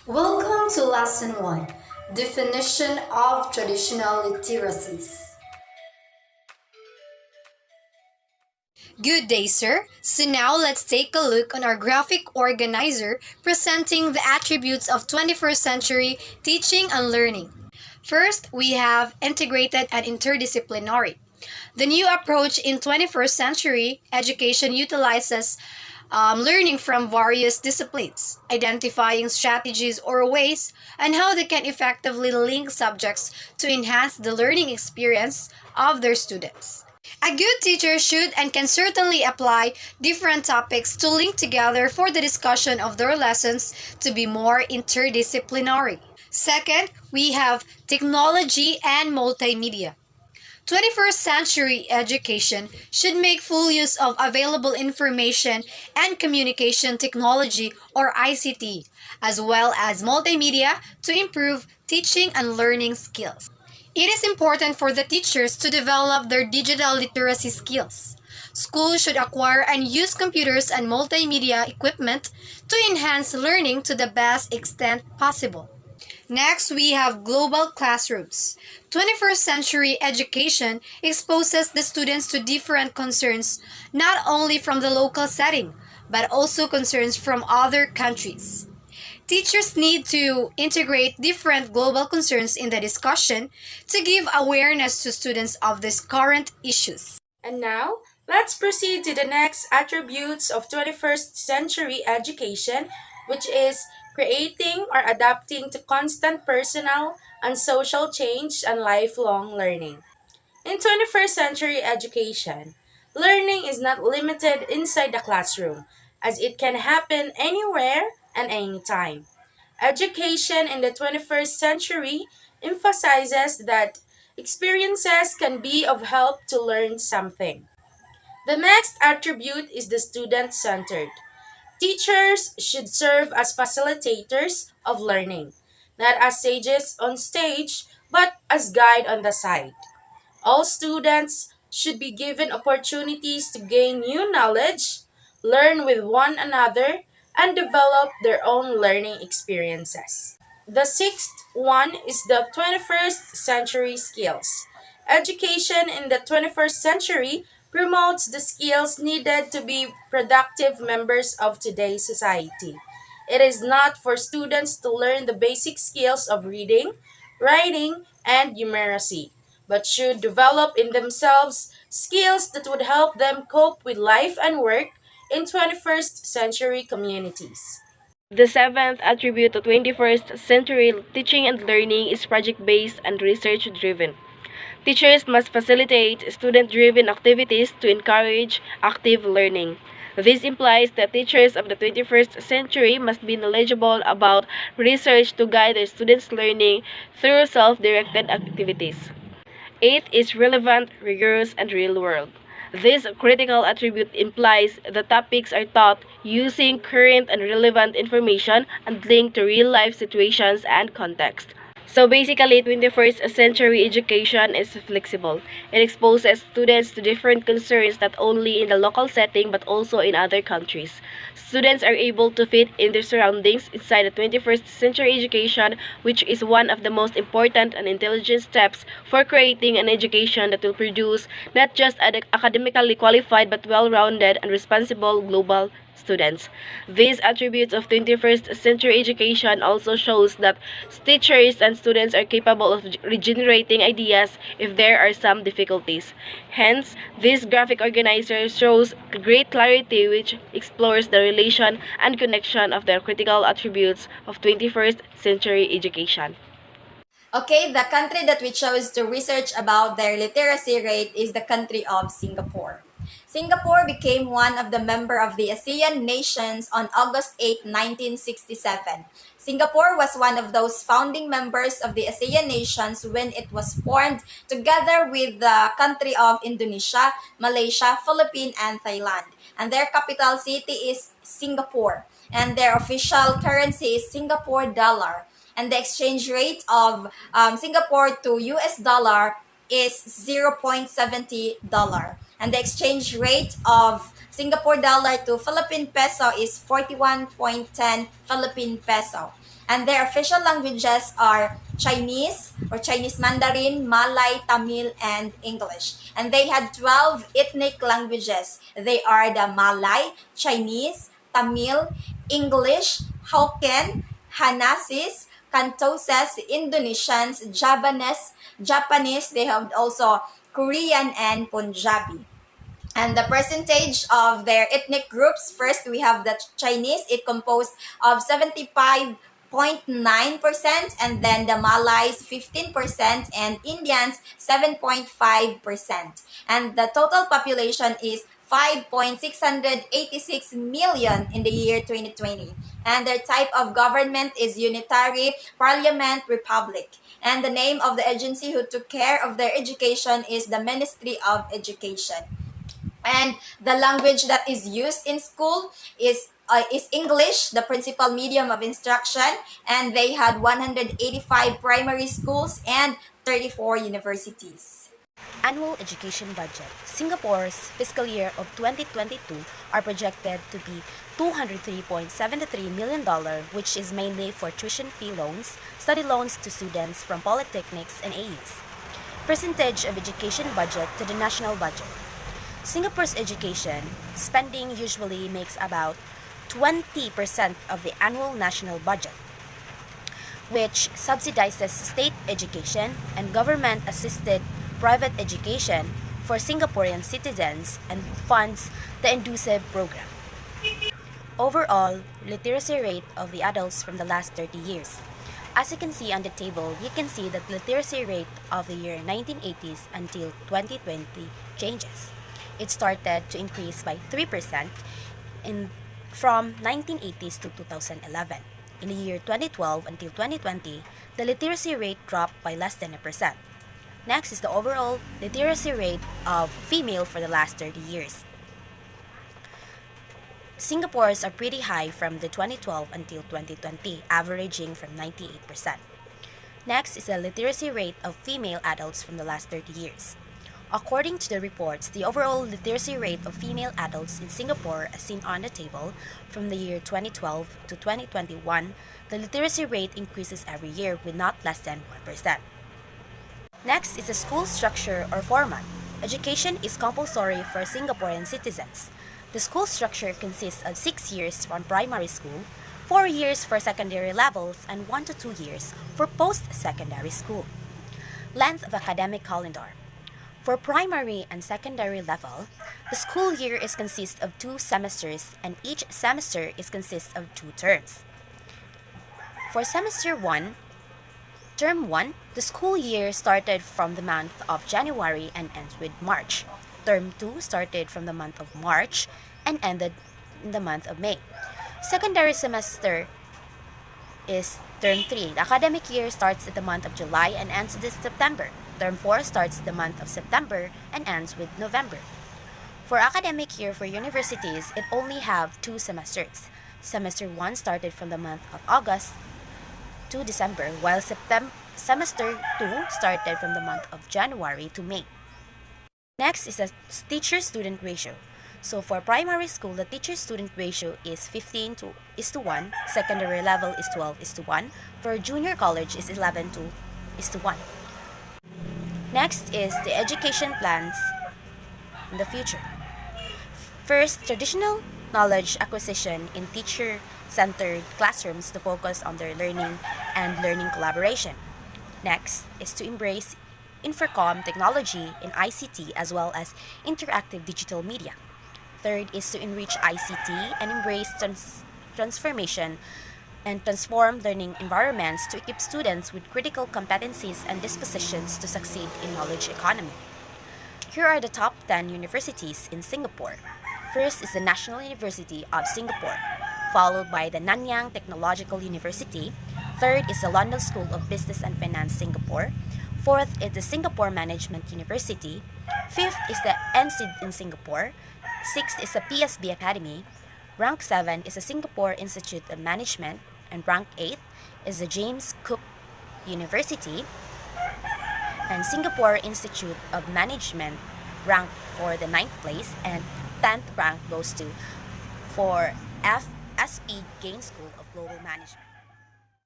Welcome to Lesson 1, Definition of Traditional Literacies. Good day, sir. So now let's take a look on our graphic organizer presenting the attributes of 21st century teaching and learning. First, we have integrated and interdisciplinary. The new approach in 21st century education utilizes learning from various disciplines, identifying strategies or ways, and how they can effectively link subjects to enhance the learning experience of their students. A good teacher should and can certainly apply different topics to link together for the discussion of their lessons to be more interdisciplinary. Second, we have technology and multimedia. 21st century education should make full use of available information and communication technology or ICT, as well as multimedia to improve teaching and learning skills. It is important for the teachers to develop their digital literacy skills. Schools should acquire and use computers and multimedia equipment to enhance learning to the best extent possible. Next, we have global classrooms. 21st century education exposes the students to different concerns, not only from the local setting, but also concerns from other countries. Teachers need to integrate different global concerns in the discussion to give awareness to students of these current issues. And now, let's proceed to the next attributes of 21st century education, which is creating or adapting to constant personal and social change and lifelong learning. In 21st century education, learning is not limited inside the classroom, as it can happen anywhere and anytime. Education in the 21st century emphasizes that experiences can be of help to learn something. The next attribute is the student centered. Teachers should serve as facilitators of learning, not as sages on stage, but as guide on the side. All students should be given opportunities to gain new knowledge, learn with one another, and develop their own learning experiences. The sixth one is the 21st century skills. Education in the 21st century promotes the skills needed to be productive members of today's society. It is not for students to learn the basic skills of reading, writing, and numeracy, but should develop in themselves skills that would help them cope with life and work in 21st century communities. The seventh attribute of 21st century teaching and learning is project-based and research-driven. Teachers must facilitate student-driven activities to encourage active learning. This implies that teachers of the 21st century must be knowledgeable about research to guide their students' learning through self-directed activities. Eighth is relevant, rigorous, and real-world. This critical attribute implies the topics are taught using current and relevant information and linked to real-life situations and context. So basically, 21st century education is flexible. It exposes students to different concerns not only in the local setting but also in other countries. Students are able to fit in their surroundings inside the 21st century education, which is one of the most important and intelligent steps for creating an education that will produce not just academically qualified but well-rounded and responsible global students. These attributes of 21st century education also shows that teachers and students are capable of regenerating ideas if there are some difficulties. Hence, this graphic organizer shows great clarity which explores the relation and connection of the critical attributes of 21st century education. Okay, the country that we chose to research about their literacy rate is the country of Singapore. Singapore became one of the member of the ASEAN nations on August 8, 1967. Singapore was one of those founding members of the ASEAN nations when it was formed together with the country of Indonesia, Malaysia, Philippines, and Thailand. And their capital city is Singapore. And their official currency is Singapore dollar. And the exchange rate of Singapore to US dollar is $0.70. And the exchange rate of Singapore dollar to Philippine peso is 41.10 Philippine peso. And their official languages are Chinese or Chinese Mandarin, Malay, Tamil, and English. And they had 12 ethnic languages. They are the Malay, Chinese, Tamil, English, Hokkien, Hanasis, Cantoses, Indonesians, Japanese. They have also Korean and Punjabi. And the percentage of their ethnic groups, first we have the Chinese, it composed of 75.9%, and then the Malays 15%, and Indians 7.5%. And the total population is 5.686 million in the year 2020. And their type of government is unitary parliament republic. And the name of the agency who took care of their education is the Ministry of Education. And the language that is used in school is English, the principal medium of instruction, and they had 185 primary schools and 34 universities. Annual education budget. Singapore's fiscal year of 2022 are projected to be $203.73 million, which is mainly for tuition fee loans, study loans to students from polytechnics and AUs. Percentage of education budget to the national budget. Singapore's education spending usually makes about 20% of the annual national budget, which subsidizes state education and government-assisted private education for Singaporean citizens and funds the Inducive program. Overall, literacy rate of the adults from the last 30 years. As you can see on the table, you can see that literacy rate of the year 1980s until 2020 changes. It started to increase by 3% from 1980s to 2011. In the year 2012 until 2020, the literacy rate dropped by less than 1%. Next is the overall literacy rate of female for the last 30 years. Singapore's are pretty high from the 2012 until 2020, averaging from 98%. Next is the literacy rate of female adults from the last 30 years. According to the reports, the overall literacy rate of female adults in Singapore, as seen on the table, from the year 2012 to 2021, the literacy rate increases every year with not less than 1%. Next is the school structure or format. Education is compulsory for Singaporean citizens. The school structure consists of 6 years from primary school, 4 years for secondary levels, and 1 to 2 years for post-secondary school. Length of academic calendar. For primary and secondary level, the school year is consists of 2 semesters, and each semester is consists of 2 terms. For semester 1, term 1, the school year started from the month of January and ends with March. Term 2 started from the month of March and ended in the month of May. Secondary semester is term 3. The academic year starts at the month of July and ends this September. Term 4 starts the month of September and ends with November. For academic year for universities, it only have 2 semesters. Semester 1 started from the month of August to December, while semester 2 started from the month of January to May. Next is the teacher-student ratio. So for primary school, the teacher-student ratio is 15:1, secondary level is 12:1, for junior college is 11:1. Next is the education plans in the future. First, traditional knowledge acquisition in teacher-centered classrooms to focus on their learning and learning collaboration. Next is to embrace Infocom technology in ICT as well as interactive digital media. Third is to enrich ICT and embrace transformation and transform learning environments to equip students with critical competencies and dispositions to succeed in knowledge economy. Here are the top 10 universities in Singapore. First is the National University of Singapore, followed by the Nanyang Technological University. Third is the London School of Business and Finance, Singapore. Fourth is the Singapore Management University. Fifth is the NSID in Singapore. Sixth is the PSB Academy. Rank 7 is the Singapore Institute of Management. And rank 8 is the James Cook University. And Singapore Institute of Management ranked for the 9th place, and 10th rank goes to for FSP Gain School of Global Management.